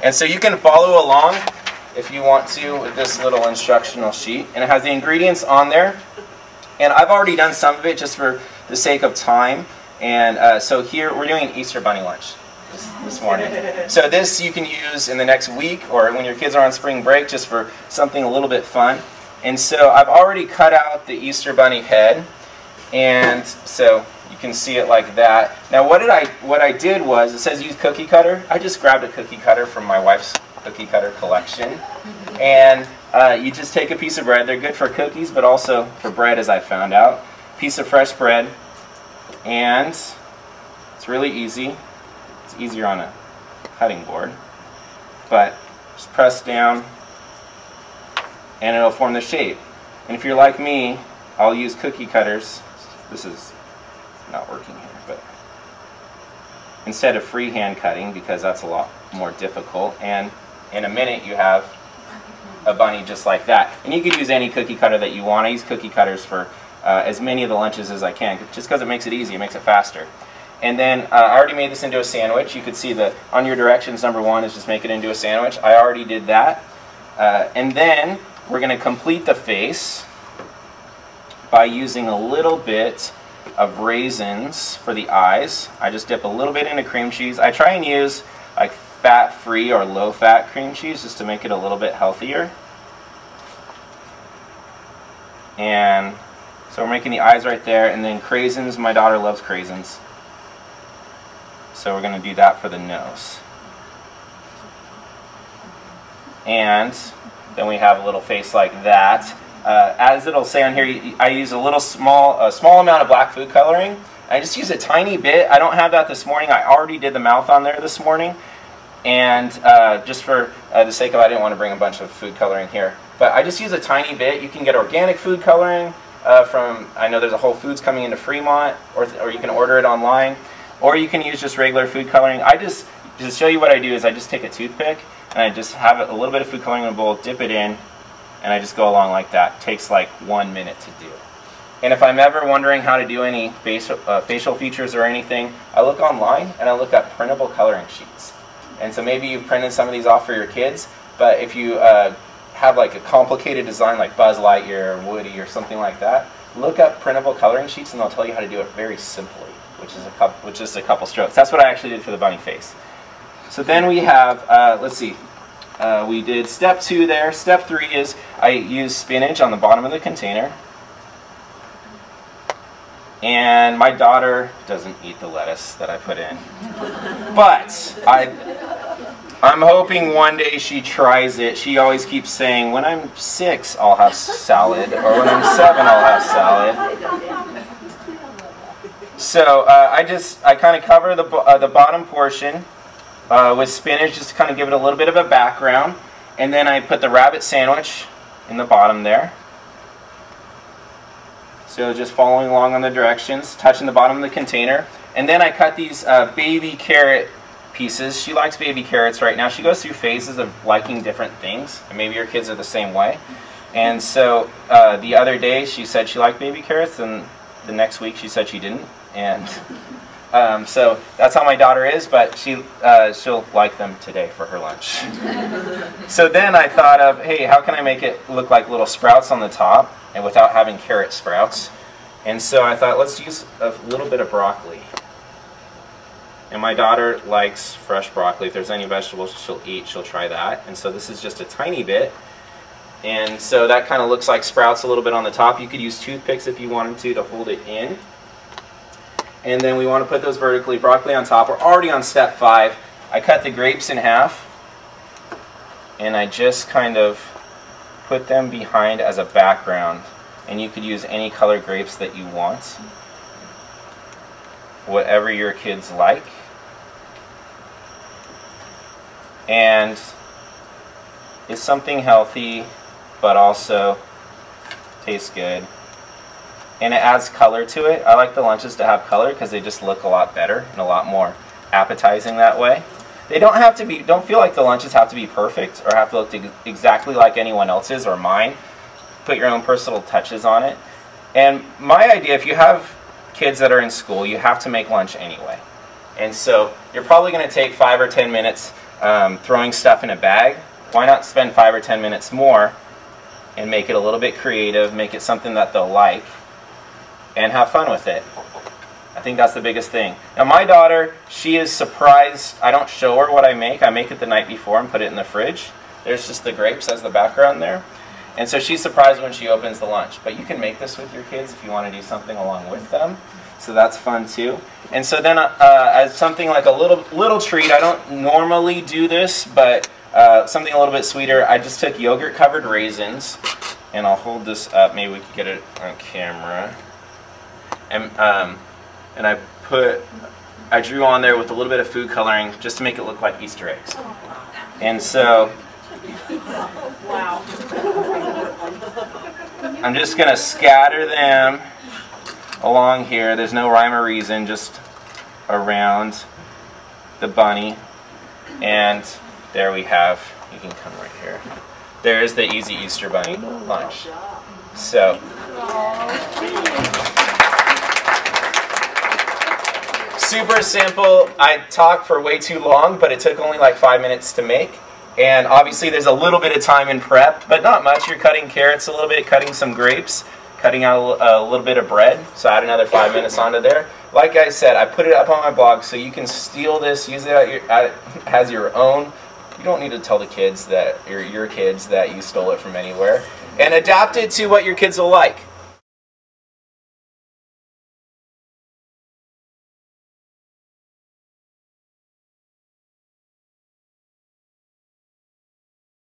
And so you can follow along if you want to with this little instructional sheet. And it has the ingredients on there. And I've already done some of it just for the sake of time. And so here we're doing an Easter bunny lunch this morning. So this you can use in the next week or when your kids are on spring break just for something a little bit fun. And so I've already cut out the Easter bunny head, and so you can see it like that. Now what I did was, it says use cookie cutter. I just grabbed a cookie cutter from my wife's cookie cutter collection. And you just take a piece of bread. They're good for cookies, but also for bread, as I found out. Piece of fresh bread, and it's really easy. It's easier on a cutting board, but just press down and it'll form the shape. And if you're like me, I'll use cookie cutters. This is not working here, but instead of freehand cutting, because that's a lot more difficult. And in a minute you have a bunny just like that. And you could use any cookie cutter that you want. I use cookie cutters for as many of the lunches as I can, just because it makes it easy, it makes it faster. And then I already made this into a sandwich. You could see on your directions, number 1 is just make it into a sandwich. I already did that. And then we're going to complete the face by using a little bit of raisins for the eyes. I just dip a little bit into cream cheese. I try and use like fat-free or low-fat cream cheese just to make it a little bit healthier. And so we're making the eyes right there, and then craisins. My daughter loves craisins, so we're going to do that for the nose. And then we have a little face like that. As it'll say on here, I use a small amount of black food coloring. I just use a tiny bit. I don't have that this morning. I already did the mouth on there this morning. And just for the sake of, I didn't want to bring a bunch of food coloring here. But I just use a tiny bit. You can get organic food coloring from, I know there's a Whole Foods coming into Fremont, or you can order it online. Or you can use just regular food coloring. To show you what I do is I just take a toothpick and I just have a little bit of food coloring in a bowl, dip it in, and I just go along like that. It takes like 1 minute to do. And if I'm ever wondering how to do any facial features or anything, I look online and I look up printable coloring sheets. And so maybe you've printed some of these off for your kids, but if you have like a complicated design like Buzz Lightyear or Woody or something like that, look up printable coloring sheets and they'll tell you how to do it very simply, which is a couple strokes. That's what I actually did for the bunny face. So then we have, let's see, we did step 2 there. Step 3 is I use spinach on the bottom of the container. And my daughter doesn't eat the lettuce that I put in. But I'm hoping one day she tries it. She always keeps saying, when I'm 6, I'll have salad, or when I'm 7, I'll have salad. So I kind of cover the bottom portion with spinach, just to kind of give it a little bit of a background. And then I put the rabbit sandwich in the bottom there. So just following along on the directions, touching the bottom of the container. And then I cut these baby carrot pieces. She likes baby carrots right now. She goes through phases of liking different things. And maybe your kids are the same way. And so the other day she said she liked baby carrots, and the next week she said she didn't. And so that's how my daughter is, but she'll like them today for her lunch. So then I thought of, hey, how can I make it look like little sprouts on the top and without having carrot sprouts? And so I thought, let's use a little bit of broccoli. And my daughter likes fresh broccoli. If there's any vegetables she'll eat, she'll try that. And so this is just a tiny bit. And so that kind of looks like sprouts a little bit on the top. You could use toothpicks if you wanted to hold it in. And then we want to put those vertically, broccoli on top. We're already on step 5. I cut the grapes in half, and I just kind of put them behind as a background. And you could use any color grapes that you want, whatever your kids like. And it's something healthy, but also tastes good. And it adds color to it. I like the lunches to have color because they just look a lot better and a lot more appetizing that way. They don't have to be, don't feel like the lunches have to be perfect or have to look exactly like anyone else's or mine. Put your own personal touches on it. And my idea, if you have kids that are in school, you have to make lunch anyway. And so you're probably going to take 5 or 10 minutes throwing stuff in a bag, why not spend 5 or 10 minutes more and make it a little bit creative, make it something that they'll like, and have fun with it. I think that's the biggest thing. Now my daughter, she is surprised. I don't show her what I make. I make it the night before and put it in the fridge. There's just the grapes as the background there. And so she's surprised when she opens the lunch. But you can make this with your kids if you want to do something along with them. So that's fun too. And so then as something like a little treat, I don't normally do this, but something a little bit sweeter, I just took yogurt covered raisins, and I'll hold this up, maybe we can get it on camera. And I drew on there with a little bit of food coloring just to make it look like Easter eggs. And so wow. I'm just going to scatter them along here. There's no rhyme or reason, just around the bunny. And there we have, you can come right here. There's the Easy Easter Bunny lunch. So, super simple. I talked for way too long, but it took only like 5 minutes to make. And obviously there's a little bit of time in prep, but not much. You're cutting carrots a little bit, cutting some grapes, cutting out a little bit of bread. So add another 5 minutes onto there. Like I said, I put it up on my blog so you can steal this, use it as your own. You don't need to tell the kids that, your kids that you stole it from anywhere. And adapt it to what your kids will like.